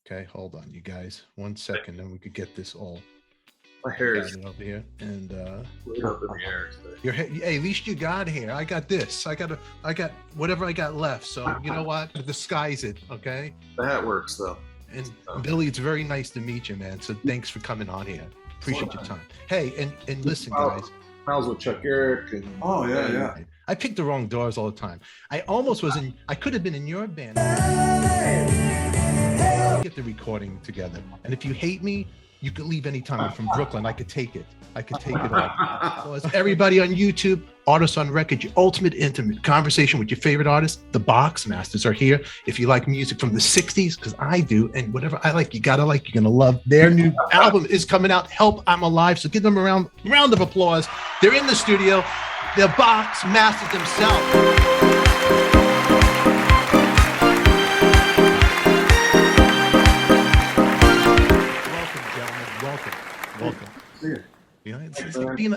Okay, hold on, you guys. 1 second, and we could get this all My hair is over here. And way up in the air today. your hair, hey, at least you got hair. I got this. I got whatever I got left. So you know what? Disguise it, okay? The hat works though. And Billy, it's very nice to meet you, man. So thanks for coming on here. Appreciate your time. Hey, and listen, guys. Pals with Chuck Eric and yeah. I picked the wrong doors all the time. I almost was in. I could have been in your band. Get the recording together, and if you hate me, you could leave anytime. I'm from Brooklyn. I could take it. I could take it all. So as everybody on YouTube, Artists on Record, your ultimate intimate conversation with your favorite artists, the Boxmasters are here. If you like music from the 60s, because I do, and whatever I like, you gotta like, you're gonna love. Their new album is coming out, Help, I'm Alive. So give them a round of applause. They're in the studio. The Boxmasters themselves. Welcome. You know,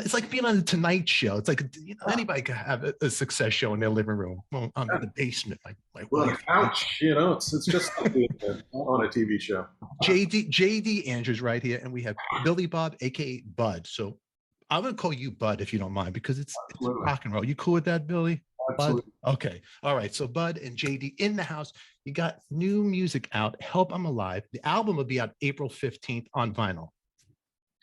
it's like being on the Tonight Show. It's like, you know, anybody can have a success show in their living room. Well, I'm in the basement. My wife. Couch, you know, it's just like on a TV show. JD Andrews right here, and we have Billy Bob, aka Bud. So I'm gonna call you Bud if you don't mind, because it's rock and roll. You cool with that, Billy? Absolutely. Bud? Okay. All right. So Bud and JD in the house. You got new music out. Help, I'm Alive. The album will be out April 15th on vinyl.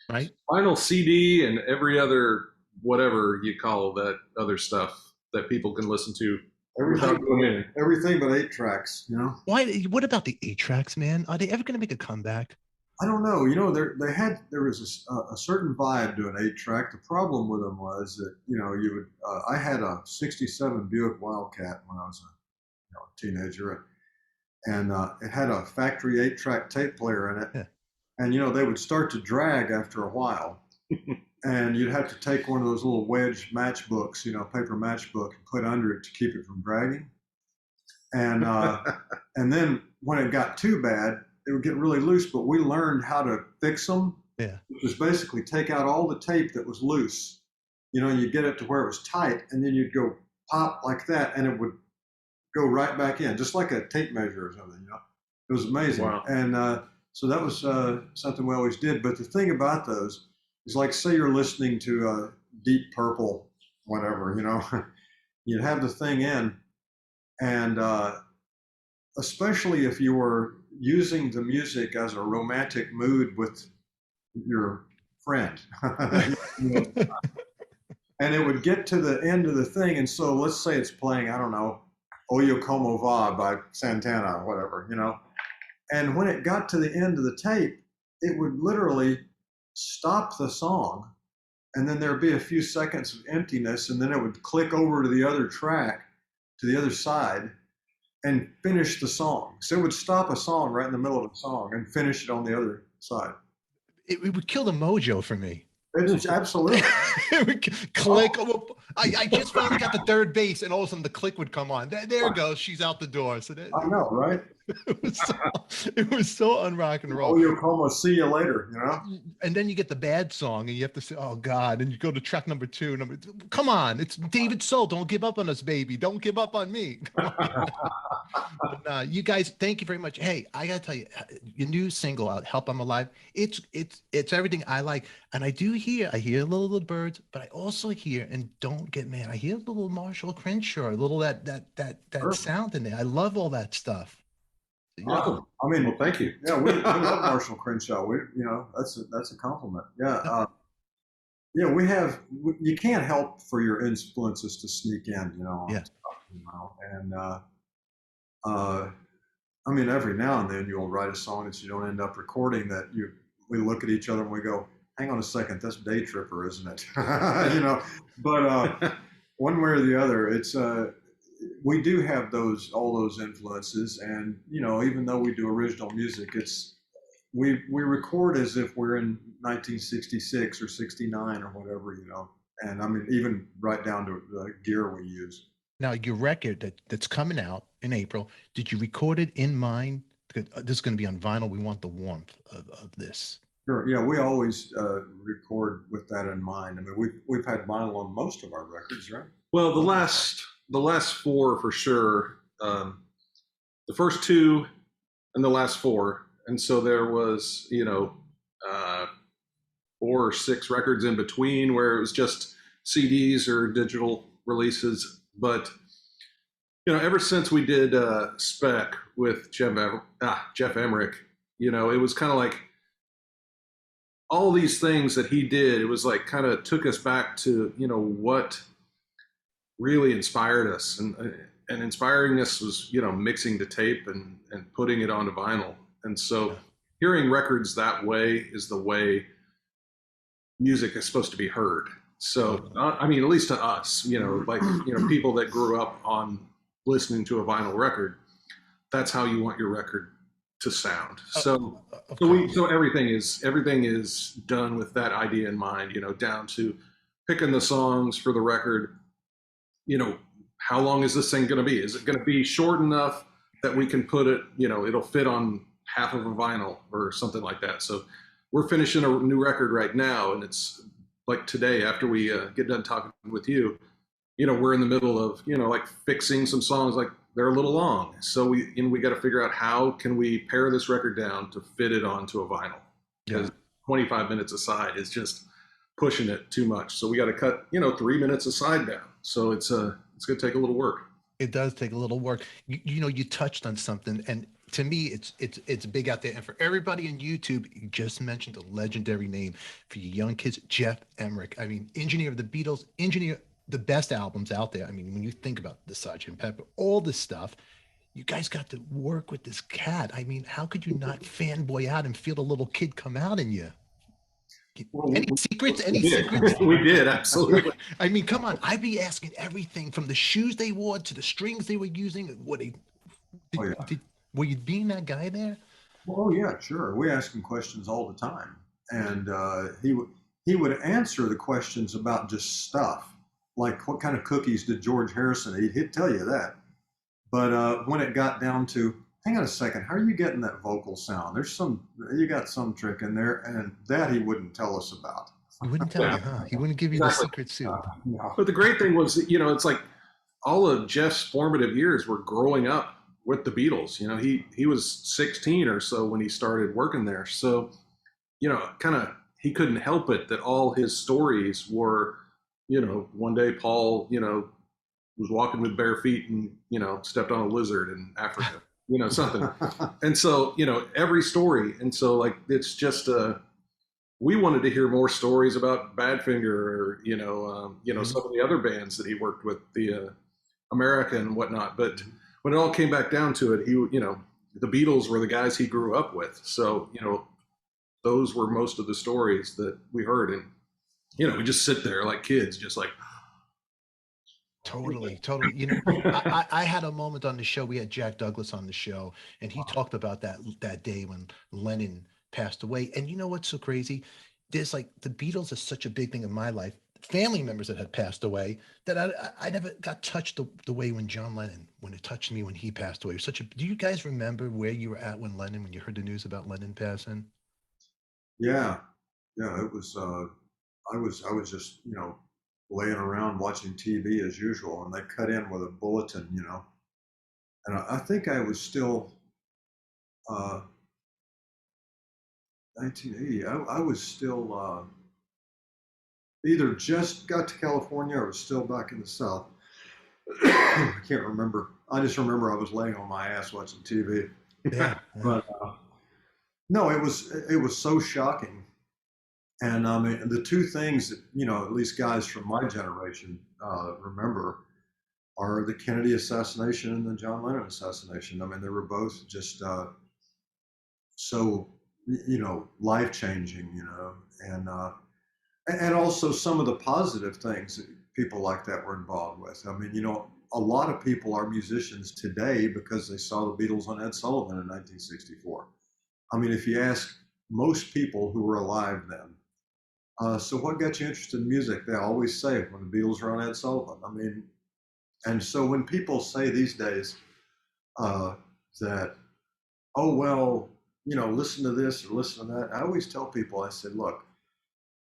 Right? Vinyl CD and every other whatever you call that other stuff that people can listen to. Everything but 8 tracks, you know. Why? What about the 8 tracks, man? Are they ever going to make a comeback? I don't know. You know, there was a certain vibe to an 8 track. The problem with them was that, you know, you would. I had a '67 Buick Wildcat when I was a teenager, and it had a factory 8 track tape player in it. Yeah. And, you know, they would start to drag after a while. And you'd have to take one of those little wedge matchbooks, you know, paper matchbook, and put under it to keep it from dragging. And and then when it got too bad, it would get really loose. But we learned how to fix them. Yeah. Which was basically take out all the tape that was loose, you know, and you get it to where it was tight. And then you'd go pop like that, and it would go right back in, just like a tape measure or something, you know. It was amazing. Wow. And so that was something we always did. But the thing about those is, like, say you're listening to Deep Purple, whatever, you know, you'd have the thing in, and especially if you were using the music as a romantic mood with your friend, and it would get to the end of the thing. And so let's say it's playing, I don't know, Oye Como Va by Santana or whatever, you know. And when it got to the end of the tape, it would literally stop the song, and then there'd be a few seconds of emptiness, and then it would click over to the other track, to the other side, and finish the song. So it would stop a song right in the middle of the song and finish it on the other side. It would kill the mojo for me. It's absolutely. It would click. I just finally got the third base, and all of a sudden the click would come on. There it goes. She's out the door. So I know, right? It was so un-rock and roll. Oh, you'll come, see you later, you know? And then you get the bad song, and you have to say, oh, God. And you go to track number 2. Come on. It's David Soul. Don't give up on us, baby. Don't give up on me. But, you guys, thank you very much. Hey, I got to tell you, your new single out, Help, I'm Alive, it's everything I like. And I hear little birds, but I also hear, and don't get mad, I hear a little Marshall Crenshaw, a little that sound in there. I love all that stuff. Awesome. I mean, well, thank you. Yeah, we love Marshall Crenshaw. That's a compliment. Yeah. We have. You can't help for your influences to sneak in, you know. Yeah. And I mean, every now and then you'll write a song that you don't end up recording. We look at each other and we go, "Hang on a second, that's Day Tripper, isn't it?" You know. But one way or the other, it's. We do have all those influences, and, you know, even though we do original music, we record as if we're in 1966 or 69 or whatever, you know. And I mean, even right down to the gear we use. Now, your record that's coming out in April, did you record it in mind? This is going to be on vinyl. We want the warmth of this. Sure. Yeah, we always record with that in mind. I mean, we've had vinyl on most of our records, right? Well, the last 4 for sure. The first 2 and the last 4 And so there was, 4 or 6 records in between where it was just CDs or digital releases. But, ever since we did Spec with Jeff Emrick, it was kind of like all these things that he did, it was like kind of took us back to, what really inspired us. And inspiring us was, mixing the tape and putting it onto vinyl. And so hearing records that way is the way music is supposed to be heard. So, at least to us, people that grew up on listening to a vinyl record, that's how you want your record to sound. So everything is done with that idea in mind, down to picking the songs for the record. How long is this thing going to be? Is it going to be short enough that we can put it, it'll fit on half of a vinyl or something like that. So we're finishing a new record right now, and it's like today after we get done talking with you, we're in the middle of, fixing some songs, like they're a little long. So we got to figure out how can we pare this record down to fit it onto a vinyl, because 25 minutes aside is just pushing it too much. So we got to cut, 3 minutes aside down. So it's going to take a little work. It does take a little work. You touched on something, and to me, it's big out there. And for everybody on YouTube, you just mentioned a legendary name for you young kids, Jeff Emrick. I mean, engineer of the Beatles, engineer the best albums out there. I mean, when you think about the Sgt. Pepper, all this stuff, you guys got to work with this cat. I mean, how could you not fanboy out and feel the little kid come out in you? Any secrets? We did, absolutely. I mean, come on. I'd be asking everything from the shoes they wore to the strings they were using. Were you being that guy there? Oh yeah, sure. We ask him questions all the time, and he would answer the questions about just stuff, like what kind of cookies did George Harrison eat? He'd tell you that. But when it got down to, hang on a second, how are you getting that vocal sound? You got some trick in there, and that he wouldn't tell us about. He wouldn't tell you, huh? He wouldn't give you the secret soup. No. But the great thing was, it's like all of Jeff's formative years were growing up with the Beatles. He was 16 or so when he started working there. So, he couldn't help it that all his stories were, one day Paul, was walking with bare feet and, stepped on a lizard in Africa. Something. And so, every story. And so like, it's just, we wanted to hear more stories about Badfinger or, some of the other bands that he worked with, the America and whatnot. But when it all came back down to it, the Beatles were the guys he grew up with. So, those were most of the stories that we heard. And, we just sit there like kids, just like, Totally. I had a moment on the show. We had Jack Douglas on the show, and he talked about that day when Lennon passed away. And you know what's so crazy? There's like, the Beatles is such a big thing in my life. Family members that had passed away, that I never got touched the way when it touched me when he passed away. Do you guys remember where you were at when you heard the news about Lennon passing? Yeah. It was. I was just laying around watching TV as usual, and they cut in with a bulletin, and I think I was still 1980. I was still either just got to California or was still back in the South. I can't remember. I just remember I was laying on my ass watching TV. Yeah. But no, it was so shocking. And I mean, the two things that, at least guys from my generation remember are the Kennedy assassination and the John Lennon assassination. I mean, they were both just so, life-changing, and also some of the positive things that people like that were involved with. I mean, a lot of people are musicians today because they saw the Beatles on Ed Sullivan in 1964. I mean, if you ask most people who were alive then, so what got you interested in music? They always say when the Beatles were on Ed Sullivan. I mean, and so when people say these days that, oh, well, listen to this or listen to that, I always tell people, I said, look,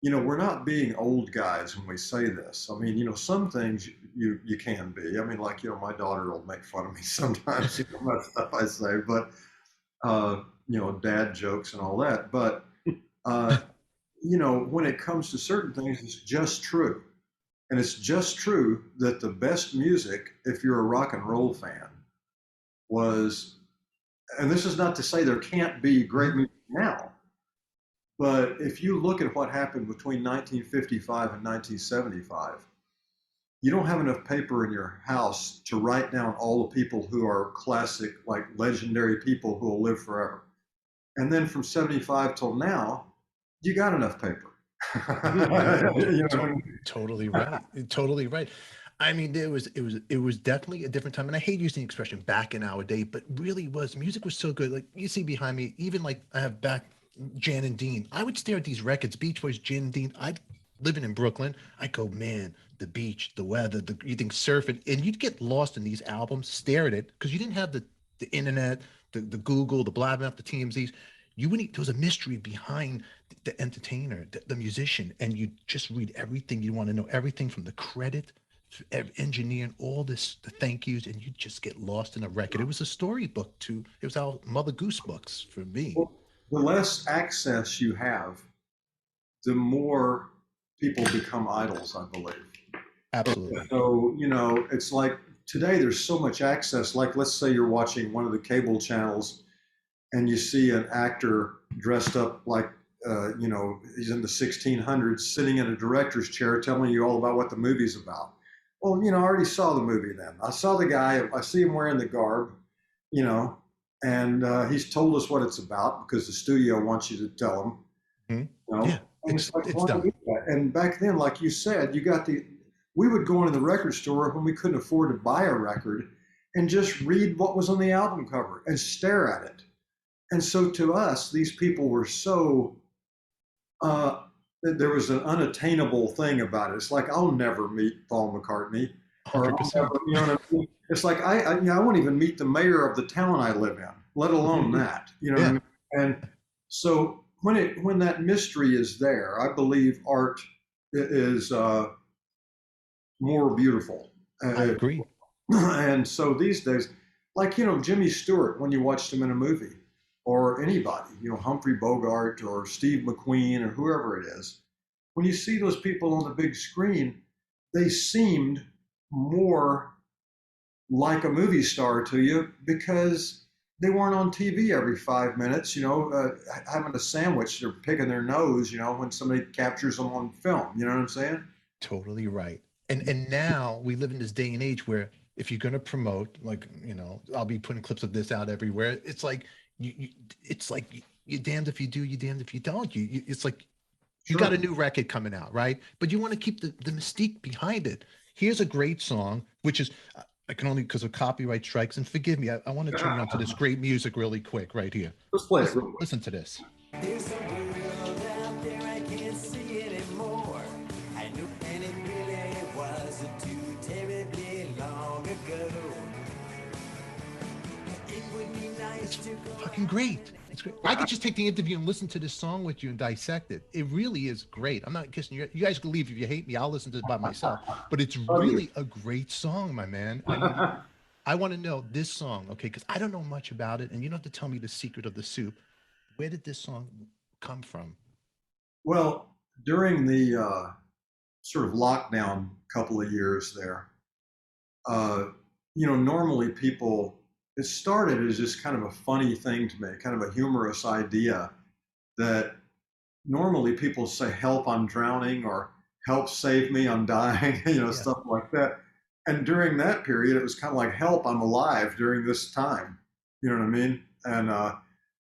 we're not being old guys when we say this. I mean, some things you can be. I mean, like, my daughter will make fun of me sometimes, about stuff I say, but, dad jokes and all that. But, when it comes to certain things, it's just true. And it's just true that the best music, if you're a rock and roll fan, was, and this is not to say there can't be great music now, but if you look at what happened between 1955 and 1975, you don't have enough paper in your house to write down all the people who are classic, like legendary people who will live forever. And then from 75 till now, you got enough paper. Totally right. Totally right. I mean, it was definitely a different time. And I hate using the expression back in our day, but really music was so good. Like you see behind me, even like I have back Jan and Dean. I would stare at these records, Beach Boys, Jan and Dean. I'd living in Brooklyn. I go, man, the beach, the weather, you think surfing, and you'd get lost in these albums, stare at it, because you didn't have the internet, the Google, the blab the TMZs. You wouldn't. There was a mystery behind the entertainer, the musician, and you just read everything. You want to know everything from the credit, engineering, all this, the thank yous, and you just get lost in a record. It was a storybook too. It was our Mother Goose books for me. Well, the less access you have, the more people become idols, I believe. Absolutely. So, it's like today there's so much access. Like, let's say you're watching one of the cable channels and you see an actor dressed up like, he's in the 1600s sitting in a director's chair telling you all about what the movie's about. Well, I already saw the movie then. I saw the guy, I see him wearing the garb, and he's told us what it's about because the studio wants you to tell him. Mm-hmm. Yeah, it's done. And back then, like you said, we would go into the record store when we couldn't afford to buy a record and just read what was on the album cover and stare at it. And so to us, these people were so, there was an unattainable thing about it. It's like, I'll never meet Paul McCartney. Or 100%. what I mean? It's like, I won't even meet the mayor of the town I live in, let alone that. What I mean? And so when that mystery is there, I believe art is more beautiful. I agree. And so these days, like, Jimmy Stewart, when you watched him in a movie, or anybody, Humphrey Bogart or Steve McQueen or whoever it is, when you see those people on the big screen, they seemed more like a movie star to you because they weren't on TV every 5 minutes, having a sandwich, they're picking their nose, when somebody captures them on film. You know what I'm saying? Totally right. And now we live in this day and age where if you're going to promote, like, I'll be putting clips of this out everywhere. It's like, it's like you're damned if you do, you're damned if you don't. It's like you got a new record coming out, right? But you want to keep the mystique behind it. Here's a great song, which is, I can only because of copyright strikes, and forgive me, I want to turn on to this great music really quick right here. Let's play it. Listen to this. There's a world out there I can't see anymore. I knew, and it really wasn't too terribly long ago. It would be nice to go. Fucking great. It's great. I could just take the interview and listen to this song with you and dissect it. It really is great. I'm not kissing you. You guys can leave if you hate me. I'll listen to it by myself. But it's really a great song, my man. I want to know this song, okay? Because I don't know much about it, and you don't have to tell me the secret of the soup. Where did this song come from? Well, during the sort of lockdown couple of years there, normally people, it started as just kind of a funny thing to me, kind of a humorous idea that normally people say, help, I'm drowning, or help, save me, I'm dying, stuff like that. And during that period, it was kind of like, help, I'm alive during this time. You know what I mean? And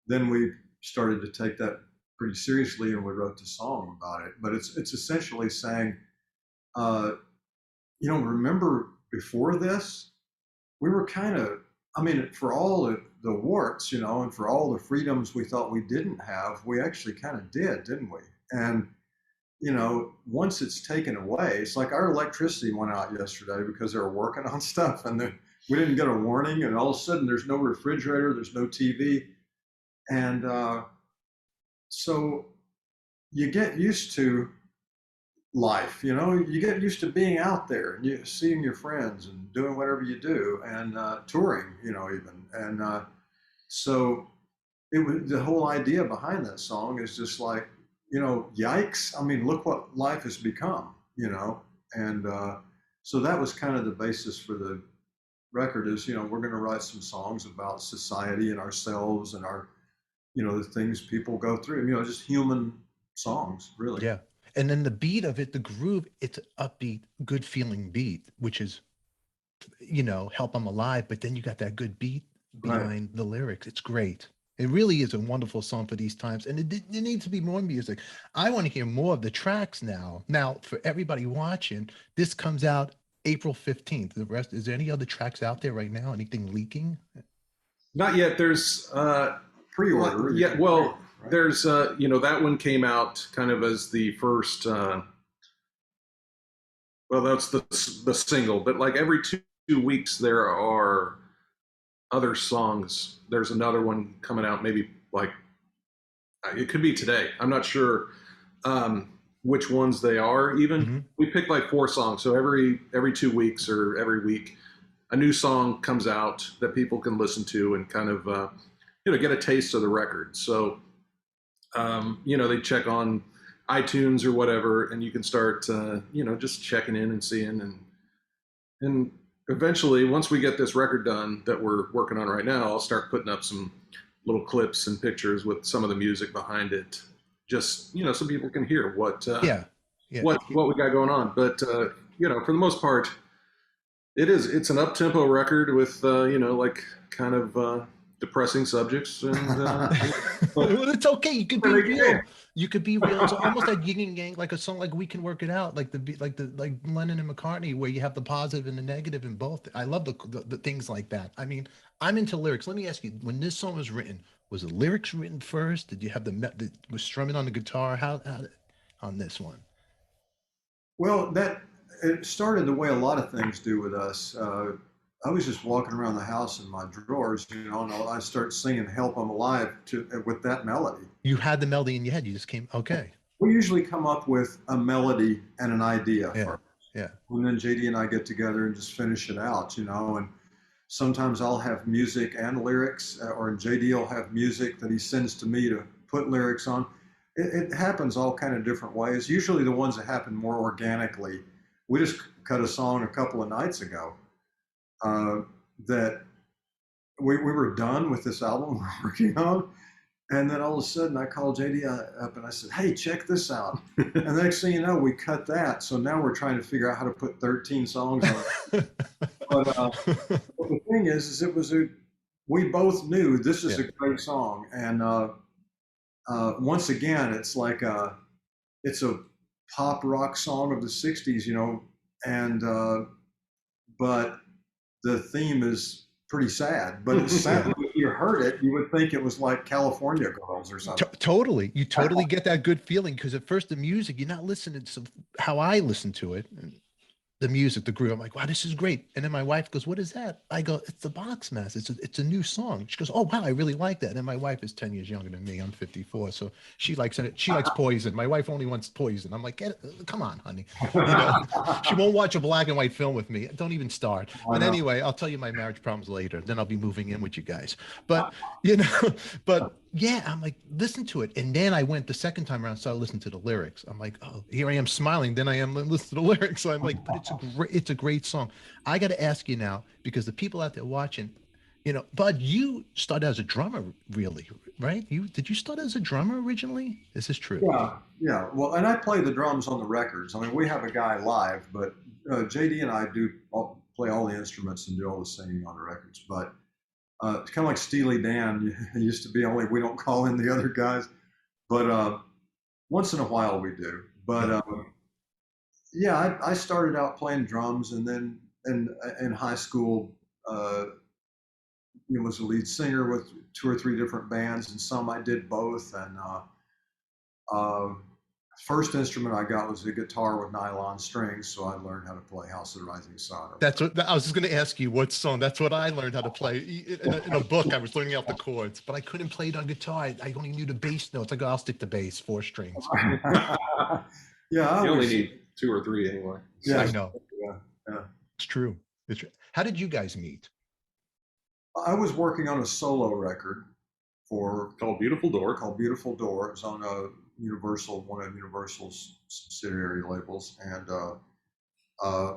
then we started to take that pretty seriously, and we wrote the song about it. But it's essentially saying, remember before this, we were kind of, for all the warts, and for all the freedoms we thought we didn't have, we actually kind of did, didn't we? And, once it's taken away, it's like our electricity went out yesterday because they were working on stuff, and then we didn't get a warning, and all of a sudden there's no refrigerator, there's no TV. And so you get used to life, you get used to being out there and you seeing your friends and doing whatever you do, and touring, even. And so it was the whole idea behind that song is just like, yikes. I mean, look what life has become, and so that was kind of the basis for the record is, we're going to write some songs about society and ourselves and our, the things people go through, just human songs, really. Yeah. And then the beat of it, the groove, it's an upbeat, good feeling beat, which is, help I'm alive. But then you got that good beat behind the lyrics. It's great. It really is a wonderful song for these times. And it needs to be more music. I want to hear more of the tracks now. Now, for everybody watching, this comes out April 15th. The rest, is there any other tracks out there right now? Anything leaking? Not yet. There's Preorder. Yeah, well, right. There's that one came out kind of as the first. Well, that's the single, but like every two weeks there are other songs. There's another one coming out, maybe like it could be today. I'm not sure which ones they are. Even we picked like 4 songs, so every 2 weeks or every week, a new song comes out that people can listen to and kind of get a taste of the record. So they check on iTunes or whatever, and you can start just checking in and seeing and eventually, once we get this record done that we're working on right now, I'll start putting up some little clips and pictures with some of the music behind it, just so people can hear what we got going on. But for the most part, it's an up-tempo record with like kind of depressing subjects, and well, it's okay. You could be real. You could be real. It's almost like yin and yang, like a song like "We Can Work It Out," like like Lennon and McCartney, where you have the positive and the negative in both. I love the things like that. I mean, I'm into lyrics. Let me ask you: when this song was written, was the lyrics written first? Did you have was strumming on the guitar? How on this one? Well, it started the way a lot of things do with us. I was just walking around the house in my drawers, and I start singing "Help I'm Alive" with that melody. You had the melody in your head. You just came, okay. We usually come up with a melody and an idea first. Yeah. And then JD and I get together and just finish it out, and sometimes I'll have music and lyrics, or JD will have music that he sends to me to put lyrics on. It happens all kind of different ways. Usually the ones that happen more organically. We just cut a song a couple of nights ago. That we were done with this album we're working on, and then all of a sudden I called JD up and I said, "Hey, check this out." And the next thing you know, we cut that. So now we're trying to figure out how to put 13 songs on it. But the thing is we both knew this is a great song, and once again, it's like it's a pop rock song of the '60s, and but the theme is pretty sad, but it's sad. If you heard it, you would think it was like California Girls or something. Totally. You totally get that good feeling, because at first the music, you're not listening to how I listen to it. The music, the groove. I'm like, wow, this is great. And then my wife goes, "What is that?" I go, "It's the Boxmasters. It's a new song." She goes, "Oh, wow, I really like that." And my wife is 10 years younger than me. I'm 54. So she likes it. She likes Poison. My wife only wants Poison. I'm like, come on, honey. She won't watch a black and white film with me. Don't even start. But anyway, I'll tell you my marriage problems later. Then I'll be moving in with you guys. But, yeah, I'm like, listen to it. And then I went the second time around, started listening to the lyrics. I'm like, oh, here I am smiling. Then I am listening to the lyrics. So I'm like, but it's a great song. I got to ask you now, because the people out there watching, Bud, you started as a drummer, really, right? Did you start as a drummer originally? Is this true? Yeah. Well, and I play the drums on the records. I mean, we have a guy live, but JD and I play all the instruments and do all the singing on the records. But it's kind of like Steely Dan. It used to be only we don't call in the other guys, but once in a while we do. But I started out playing drums, and then in high school, was a lead singer with 2 or 3 different bands, and some I did both. And first instrument I got was a guitar with nylon strings, so I learned how to play House of the Rising Sun. That's what I was just going to ask you. What song? That's what I learned how to play in a book. I was learning out the chords, but I couldn't play it on guitar. I only knew the bass notes. I go, I'll stick to bass, 4 strings. You only need 2 or 3 anyway. Yeah, I know. Yeah. It's true. How did you guys meet? I was working on a solo record for Called Beautiful Door. It was on a Universal, one of Universal's subsidiary labels, and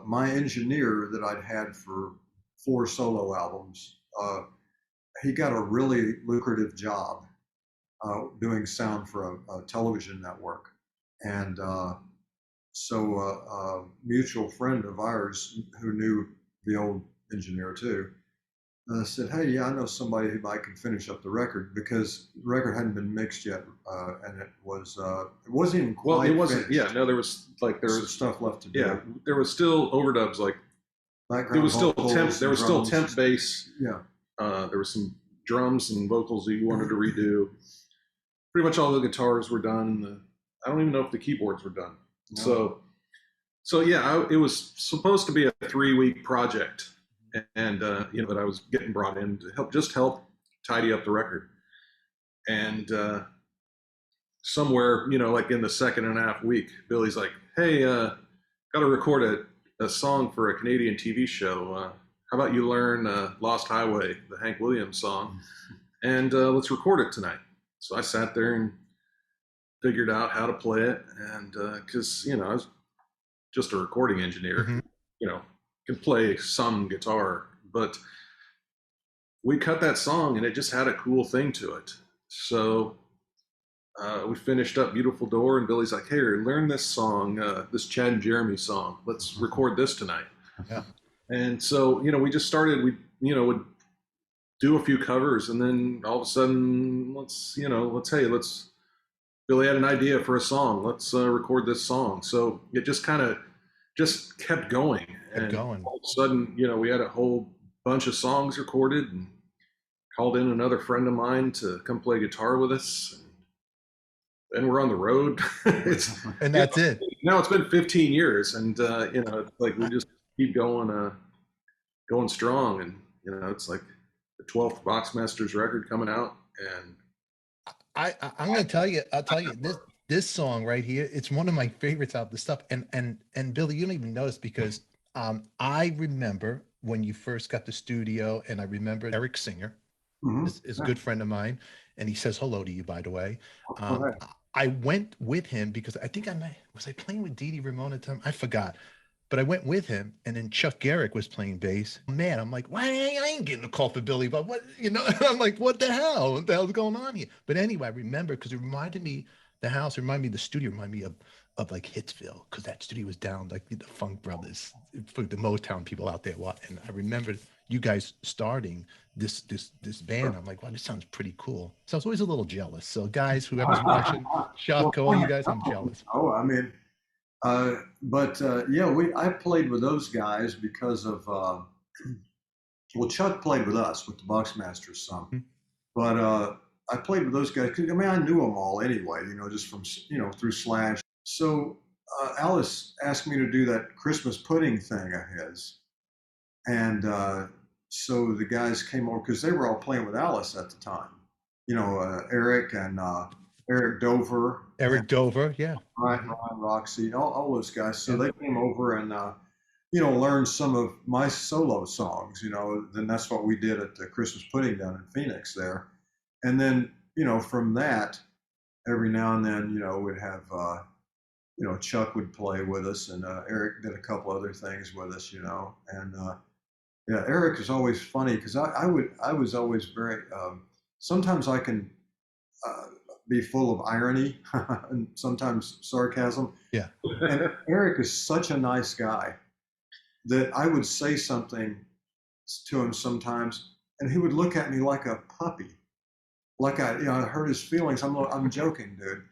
my engineer that I'd had for 4 solo albums, he got a really lucrative job doing sound for a television network, and so a mutual friend of ours who knew the old engineer too said, "Hey, yeah, I know somebody who might can finish up the record," because the record hadn't been mixed yet, and it wasn't even quite. Well, it wasn't. finished. Yeah, no, there was Stuff left to do. Yeah, there was still overdubs. Like Background there was still vocals temp. and There was still drums. temp bass. Yeah. There was some drums and vocals that you wanted to redo. Pretty much all the guitars were done. I don't even know if the keyboards were done. No. So yeah, it was supposed to be a 3-week project, and that I was getting brought in to help tidy up the record. And somewhere, like in the 2.5 week, Billy's like, "Hey, got to record a song for a Canadian TV show. How about you learn Lost Highway, the Hank Williams song, and let's record it tonight." So I sat there and figured out how to play it, and because I was just a recording engineer, can play some guitar, but we cut that song and it just had a cool thing to it. So we finished up Beautiful Door, and Billy's like, "Hey, learn this song, this Chad and Jeremy song. Let's record this tonight." Yeah. And so, we just started, would do a few covers, and then all of a sudden, Billy had an idea for a song. Let's record this song. So it just kind of just kept going. All of a sudden, we had a whole bunch of songs recorded, and called in another friend of mine to come play guitar with us. And we're on the road. And that's it. Now it's been 15 years, and it's like we just keep going strong, and it's like the 12th Boxmasters record coming out, and I'm going to tell you. I'll tell you this song right here. It's one of my favorites out of the stuff. And Billy, you don't even notice, because I remember when you first got the studio, and I remember Eric Singer is a good friend of mine, and he says hello to you, by the way. I went with him because I think was I playing with Dee Dee Ramone at the time? I forgot. But I went with him, and then Chuck Garrick was playing bass. Man, I'm like, why? I ain't getting a call for Billy, but what, I'm like, what the hell? What the hell's going on here? But anyway, I remember, because it reminded me, the studio reminded me of like Hitsville, because that studio was down, like the Funk Brothers, for the Motown people out there. And I remember you guys starting this band. I'm like, wow, this sounds pretty cool. So I was always a little jealous. So guys, whoever's watching, Shotco, you guys, I'm jealous. Oh, I mean, I played with those guys because of, Chuck played with us with the Boxmasters some, but I played with those guys because I knew them all anyway, just from through Slash. So Alice asked me to do that Christmas pudding thing of his, and so the guys came over because they were all playing with Alice at the time. Eric and Eric Dover. Eric Dover, yeah. Ryan, Roxy, all those guys. So they came over and, learned some of my solo songs, then that's what we did at the Christmas Pudding down in Phoenix there. And then, from that, every now and then, we'd have, Chuck would play with us, and Eric did a couple other things with us, and Eric is always funny because I was always very, sometimes I can, be full of irony and sometimes sarcasm. Yeah. And Eric is such a nice guy that I would say something to him sometimes, and he would look at me like a puppy, like I hurt his feelings. I'm joking, dude.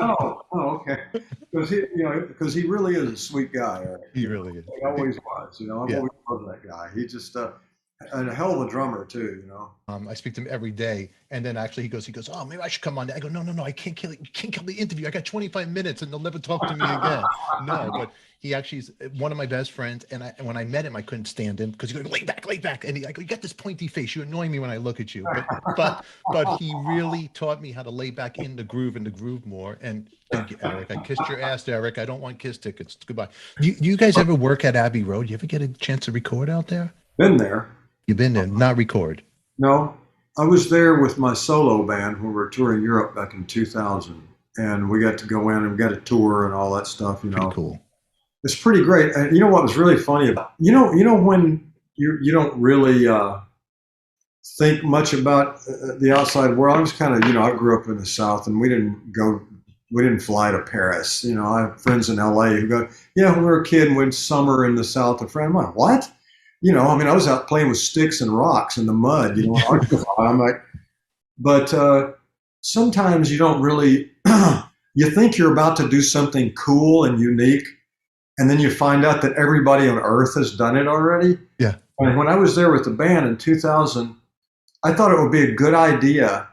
Oh, okay. Because he really is a sweet guy, Eric. He really is. He always was. I've always loved that guy. He just and a hell of a drummer too, I speak to him every day, and then actually he goes, "Oh, maybe I should come on." I go, "No, I can't kill it. You can't kill the interview. I got 25 minutes, and they'll never talk to me again." No, but he actually is one of my best friends, and when I met him, I couldn't stand him because he goes, lay back," and I go, "You got this pointy face. You annoy me when I look at you." But he really taught me how to lay back in the groove more. And thank you, Eric. I kissed your ass, Eric. I don't want kiss tickets. Goodbye. Do you guys ever work at Abbey Road? You ever get a chance to record out there? Been there. You've been there, not record. No, I was there with my solo band when we were touring Europe back in 2000, and we got to go in and get a tour and all that stuff. Pretty cool. It's pretty great. And you know what was really funny about when you don't really think much about the outside world. I was kind of, I grew up in the South, and we didn't fly to Paris. I have friends in LA who go, when we were a kid and we'd summer in the South. A friend, I'm like, what? I was out playing with sticks and rocks in the mud. I'm like, but sometimes you don't really. You think you're about to do something cool and unique, and then you find out that everybody on Earth has done it already. Yeah. And when I was there with the band in 2000, I thought it would be a good idea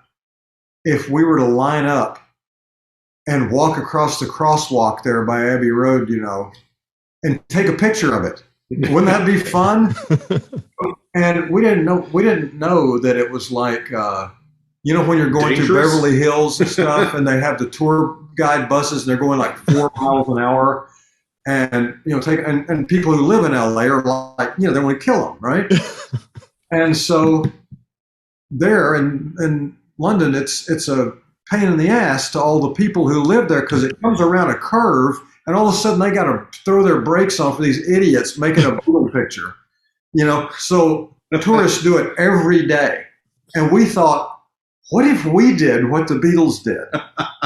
if we were to line up and walk across the crosswalk there by Abbey Road, and take a picture of it. Wouldn't that be fun? And we didn't know that it was like, when you're going through Beverly Hills and stuff, and they have the tour guide buses, and they're going like 4 miles an hour, and and people who live in LA are like, they want to kill them, right? And so there in London, it's a pain in the ass to all the people who live there, because it comes around a curve, and all of a sudden they got to throw their brakes on for these idiots making a Beatle picture. So tourists do it every day. And we thought, what if we did what the Beatles did?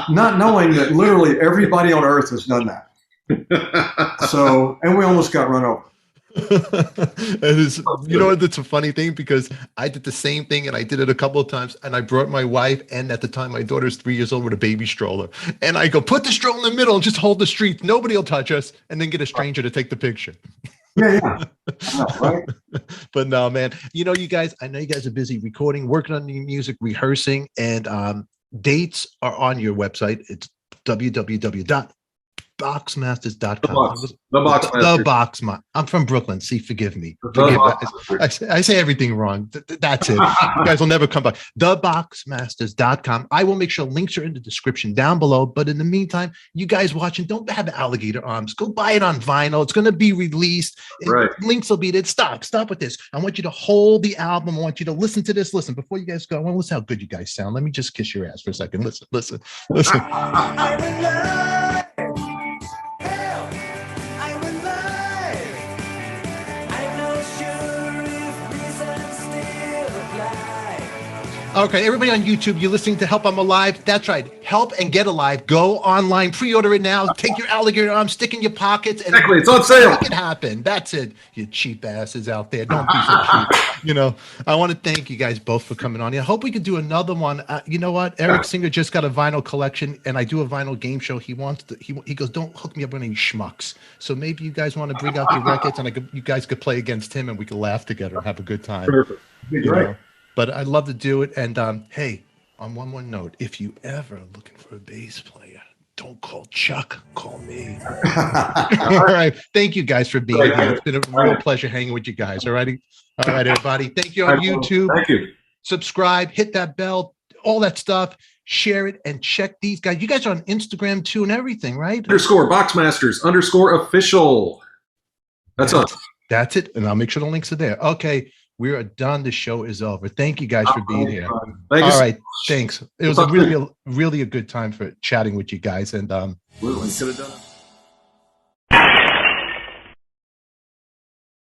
Not knowing that literally everybody on Earth has done that. And we almost got run over. That's a funny thing, because I did the same thing, and I did it a couple of times, and I brought my wife, and at the time my daughter's 3 years old, with a baby stroller, and I go, put the stroller in the middle and just hold the street, nobody will touch us, and then get a stranger to take the picture. Yeah. Right. But no, man, you guys, I know you guys are busy recording, working on new music, rehearsing, and dates are on your website. It's www.boxmasters.com. The Boxmasters. I'm from Brooklyn. See, forgive me. I say everything wrong. That's it. You guys will never come back. TheBoxmasters.com. I will make sure links are in the description down below. But in the meantime, you guys watching, don't have alligator arms. Go buy it on vinyl. It's going to be released. Right. Links will be there. Stop with this. I want you to hold the album. I want you to listen to this. Listen, before you guys go, I want to listen how good you guys sound. Let me just kiss your ass for a second. Listen. I'm in love. Hell, I'm in love. I'm not sure if reasons still apply. Okay, everybody on YouTube, you're listening to Help I'm Alive. That's right. Help and Get Alive. Go online, pre-order it now. Take your alligator arm, stick in your pockets, and Exactly, it's on sale. Make it happen. That's it. You cheap asses out there. Don't be so cheap. I want to thank you guys both for coming on. I hope we could do another one. You know what? Eric Singer just got a vinyl collection, and I do a vinyl game show. He wants to. He goes, don't hook me up with any schmucks. So maybe you guys want to bring out your records, and you guys could play against him, and we could laugh together and have a good time. Perfect. Great. But I'd love to do it. And hey, on one more note, if you ever looking for a bass player, don't call Chuck, call me. All right. Thank you guys for being here. It's been a real pleasure hanging with you guys. All right, everybody. Thank you on YouTube. Thank you. Subscribe, hit that bell, all that stuff. Share it and check these guys. You guys are on Instagram too and everything, right? _Boxmasters_official. That's us. That's it. And I'll make sure the links are there. Okay. We are done. The show is over. Thank you guys for being here. Thank you. All right. Thanks. It was really a good time for chatting with you guys. And we could have done it.